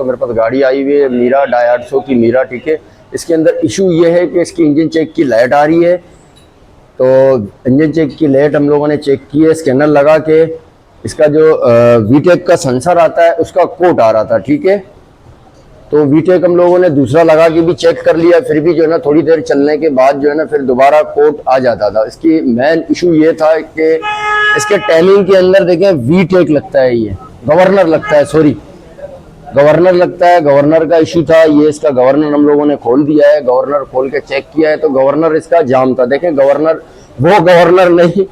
मेरे पास गाड़ी आई हुई है मीरा 850 की मीरा, ठीक है। इसके अंदर इशू ये है कि इसकी इंजन चेक की लाइट आ रही है, तो इंजन चेक की लाइट हम लोगों ने चेक की है स्कैनर लगा के। इसका जो वीटेक का सेंसर आता है उसका कोड आ रहा था, ठीक है। तो वीटेक हम लोगों ने दूसरा लगा के भी चेक कर लिया, फिर भी जो है ना थोड़ी देर चलने के बाद जो है ना फिर दोबारा कोड आ जाता था। इसकी मेन इशू ये था कि इसके टाइमिंग के अंदर देखें वीटेक लगता है, ये गवर्नर लगता है, सॉरी गवर्नर लगता है, गवर्नर का इशू था ये। इसका गवर्नर हम लोगों ने खोल दिया है, गवर्नर खोल के चेक किया है तो गवर्नर इसका जाम था। देखें गवर्नर वो गवर्नर नहीं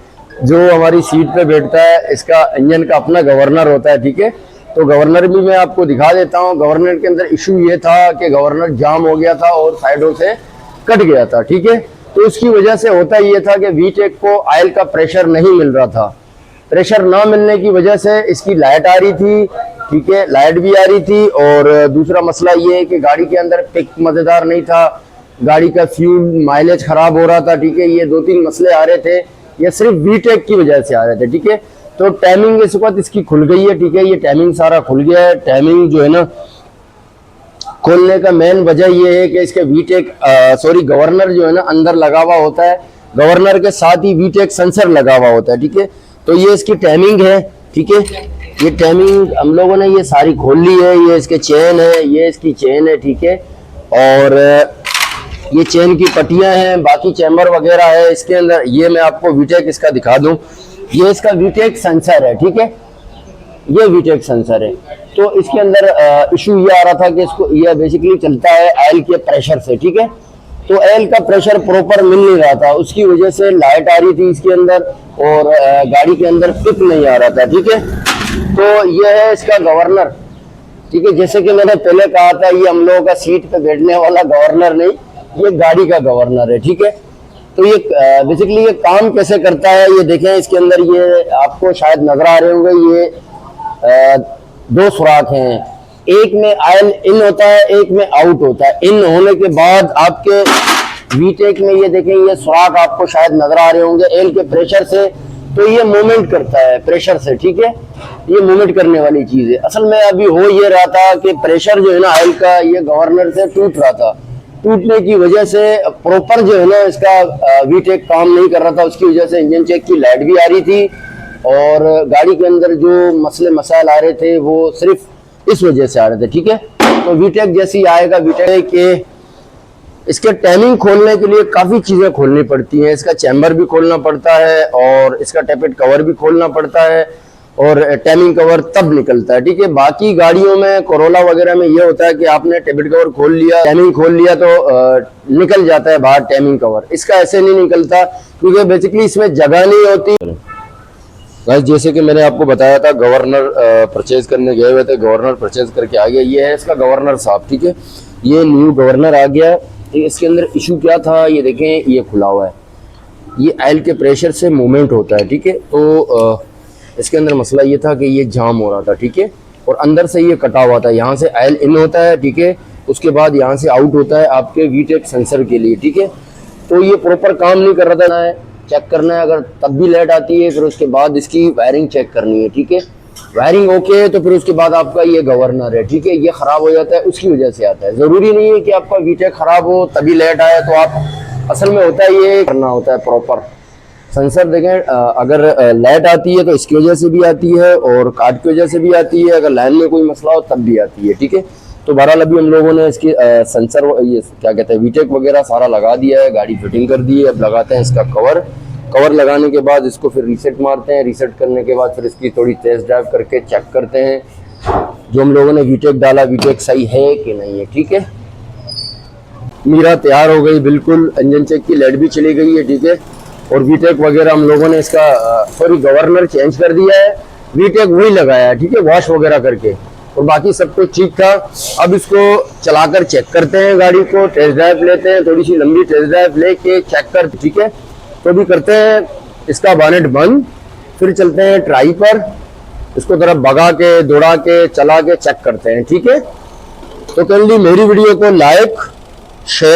जो हमारी सीट पे बैठता है, इसका इंजन का अपना गवर्नर होता है, ठीक है। तो गवर्नर भी मैं आपको दिखा देता हूँ। गवर्नर के अंदर इशू ये था कि गवर्नर जाम हो गया था और साइडों से कट गया था, ठीक है। तो उसकी वजह से होता ये था कि वीटेक को ऑयल का प्रेशर नहीं मिल रहा था। प्रेशर ना मिलने की वजह से इसकी लाइट आ रही थी, ठीक है, लाइट भी आ रही थी। और दूसरा मसला ये है कि गाड़ी के अंदर पिक मजेदार नहीं था, गाड़ी का फ्यूल माइलेज खराब हो रहा था, ठीक है। ये 2-3 मसले आ रहे थे, ये सिर्फ वीटेक की वजह से आ रहे थे, ठीक है। तो टाइमिंग इस वक्त इसकी खुल गई है, ठीक है, ये टाइमिंग सारा खुल गया है। टाइमिंग जो है ना खोलने का मेन वजह ये है कि इसके वीटेक गवर्नर जो है ना अंदर लगा हुआ होता है, गवर्नर के साथ ही वीटेक सेंसर लगा हुआ होता है, ठीक है। तो ये इसकी टाइमिंग है, ठीक है। ये टाइमिंग हम लोगों ने ये सारी खोल ली है, ये इसके चेन है, ये इसकी चेन है, ठीक है। और ये चेन की पट्टियां हैं, बाकी चैम्बर वगैरह है इसके अंदर। ये मैं आपको वीटेक इसका दिखा दूं, ये इसका वीटेक सेंसर है, ठीक है, ये वीटेक सेंसर है। तो इसके अंदर इशू ये आ रहा था कि इसको ये बेसिकली चलता है ऑयल के प्रेशर से, ठीक है। तो ऑयल का प्रेशर प्रॉपर मिल नहीं रहा था, उसकी वजह से लाइट आ रही थी इसके अंदर और गाड़ी के अंदर पिक नहीं आ रहा था, ठीक है। तो ये है इसका गवर्नर, ठीक है। जैसे कि मैंने पहले कहा था, ये हम लोगों का सीट पे बैठने वाला गवर्नर नहीं, ये गाड़ी का गवर्नर है, ठीक है। तो ये बेसिकली ये काम कैसे करता है ये देखें। इसके अंदर ये आपको शायद नजर आ रहे होंगे, ये 2 सुराख हैं, एक में ऑयल इन होता है, एक में आउट होता है। इन होने के बाद आपके वीटेक में ये देखें, ये सुराख आपको शायद नजर आ रहे होंगे ऑयल के प्रेशर से। तो ये मूवमेंट करता है प्रेशर से, ठीक है, ये मूवमेंट करने वाली चीज है। असल में अभी हो ये रहा था कि प्रेशर जो है ना ऑयल का ये गवर्नर से टूट रहा था, टूटने की वजह से प्रॉपर जो है ना इसका वीटेक काम नहीं कर रहा था। उसकी वजह से इंजन चेक की लाइट भी आ रही थी और गाड़ी के अंदर जो मसले मसाइल आ रहे थे वो सिर्फ इस वजह से आ रहे थे, ठीक है। तो वीटेक जैसी आएगा, वीटेक के इसके टाइमिंग खोलने के लिए काफ़ी चीज़ें खोलनी पड़ती हैं। इसका चैम्बर भी खोलना पड़ता है और इसका टेपेट कवर भी खोलना पड़ता है और टाइमिंग कवर तब निकलता है, ठीक है। बाकी गाड़ियों में कोरोला वगैरह में ये होता है कि आपने टेपेट कवर खोल लिया, टाइमिंग खोल लिया तो निकल जाता है बाहर टाइमिंग कवर। इसका ऐसे नहीं निकलता क्योंकि बेसिकली इसमें जगह नहीं होती। गाइस जैसे कि मैंने आपको बताया था, गवर्नर परचेज करने गए हुए थे, गवर्नर परचेज करके आ गया। ये है इसका गवर्नर साहब, ठीक है, ये न्यू गवर्नर आ गया। इसके अंदर इशू क्या था ये देखें, ये खुला हुआ है, ये ऑयल के प्रेशर से मूवमेंट होता है, ठीक है। तो इसके अंदर मसला ये था कि ये जाम हो रहा था, ठीक है, और अंदर से ये कटा हुआ था। यहाँ से ऑयल इन होता है, ठीक है, उसके बाद यहाँ से आउट होता है आपके वीटेक सेंसर के लिए, ठीक है। तो ये प्रॉपर काम नहीं कर रहा था, चेक करना है। अगर तब भी लाइट आती है फिर उसके बाद इसकी वायरिंग चेक करनी है, ठीक है। वायरिंग ओके है तो फिर उसके बाद आपका ये गवर्नर है, ठीक है, ये खराब हो जाता है, उसकी वजह से आता है। जरूरी नहीं है कि आपका वीटेक खराब हो तभी लाइट आए, तो आप असल में होता है ये करना होता है प्रॉपर सेंसर। देखें अगर लाइट आती है तो इसकी वजह से भी आती है और कार्ड की वजह से भी आती है, अगर लाइन में कोई मसला हो तब भी आती है, ठीक है। तो बहरहाल अभी हम लोगों ने इसकी सेंसर ये क्या कहते हैं वीटेक वगैरह सारा लगा दिया है, गाड़ी फिटिंग कर दी है। अब लगाते हैं इसका कवर लगाने के बाद इसको फिर रीसेट मारते हैं। रीसेट करने के बाद फिर इसकी थोड़ी टेस्ट ड्राइव करके चेक करते हैं जो हम लोगों ने वीटेक डाला वीटेक सही है कि नहीं है, ठीक है। मीरा तैयार हो गई बिल्कुल, इंजन चेक की लाइट भी चली गई है, ठीक है, और वीटेक वगैरह हम लोगों ने इसका सॉरी गवर्नर चेंज कर दिया है, वीटेक वही लगाया है, ठीक है, वॉश वगैरह करके, और बाकी सब कुछ ठीक था। अब इसको चलाकर चेक करते हैं, गाड़ी को टेस्ट ड्राइव लेते हैं, थोड़ी सी लंबी टेस्ट ड्राइव लेके चेक कर, ठीक है। तो भी करते हैं इसका बॉनेट बंद, फिर चलते हैं ट्राई पर, इसको तरफ भगा के दौड़ा के चला के चेक करते हैं, ठीक है। तो कैंडली मेरी वीडियो को लाइक शेयर